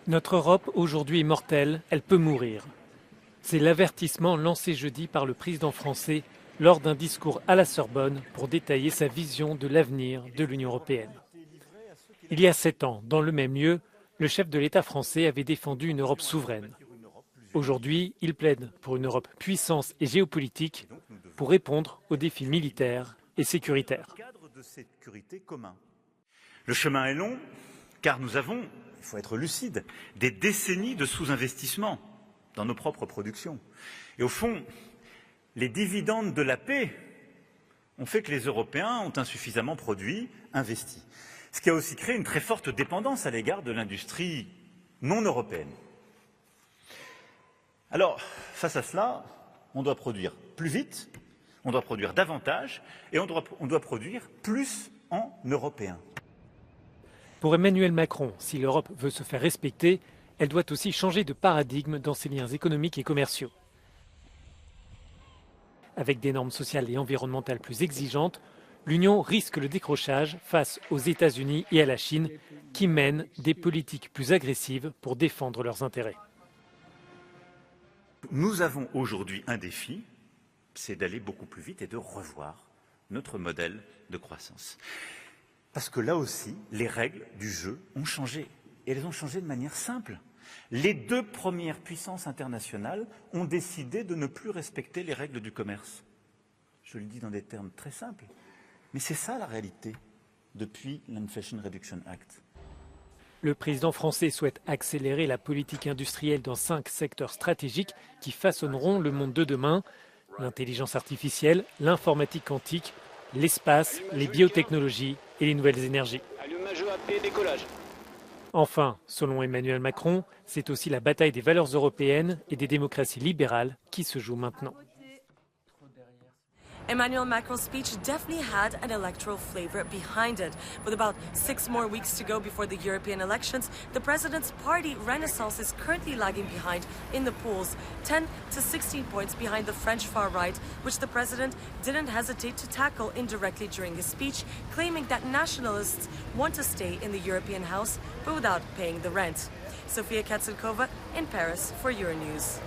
Notre Europe aujourd'hui est mortelle, elle peut mourir. C'est l'avertissement lancé jeudi par le président français lors d'un discours à la Sorbonne pour détailler sa vision de l'avenir de l'Union européenne. Il y a 7 ans, dans le même lieu, le chef de l'État français avait défendu une Europe souveraine. Aujourd'hui, il plaide pour une Europe puissance et géopolitique pour répondre aux défis militaires et sécuritaires. Le chemin est long, car nous avons, il faut être lucide, des décennies de sous-investissement dans nos propres productions. Et au fond, les dividendes de la paix ont fait que les Européens ont insuffisamment produit, investi. Ce qui a aussi créé une très forte dépendance à l'égard de l'industrie non européenne. Alors, face à cela, on doit produire plus vite, on doit produire davantage et on doit produire plus en européen. Pour Emmanuel Macron, si l'Europe veut se faire respecter, elle doit aussi changer de paradigme dans ses liens économiques et commerciaux. Avec des normes sociales et environnementales plus exigeantes, l'Union risque le décrochage face aux États-Unis et à la Chine qui mènent des politiques plus agressives pour défendre leurs intérêts. Nous avons aujourd'hui un défi, c'est d'aller beaucoup plus vite et de revoir notre modèle de croissance. Parce que là aussi, les règles du jeu ont changé. Et elles ont changé de manière simple. Les 2 premières puissances internationales ont décidé de ne plus respecter les règles du commerce. Je le dis dans des termes très simples. Mais c'est ça la réalité depuis l'Inflation Reduction Act. Le président français souhaite accélérer la politique industrielle dans 5 secteurs stratégiques qui façonneront le monde de demain. L'intelligence artificielle, l'informatique quantique, l'espace, les biotechnologies et les nouvelles énergies. Enfin, selon Emmanuel Macron, c'est aussi la bataille des valeurs européennes et des démocraties libérales qui se joue maintenant. Emmanuel Macron's speech definitely had an electoral flavor behind it. With about 6 more weeks to go before the European elections, the president's party Renaissance is currently lagging behind in the polls, 10 to 16 points behind the French far right, which the president didn't hesitate to tackle indirectly during his speech, claiming that nationalists want to stay in the European House, but without paying the rent. Sofia Katsankova in Paris for Euronews.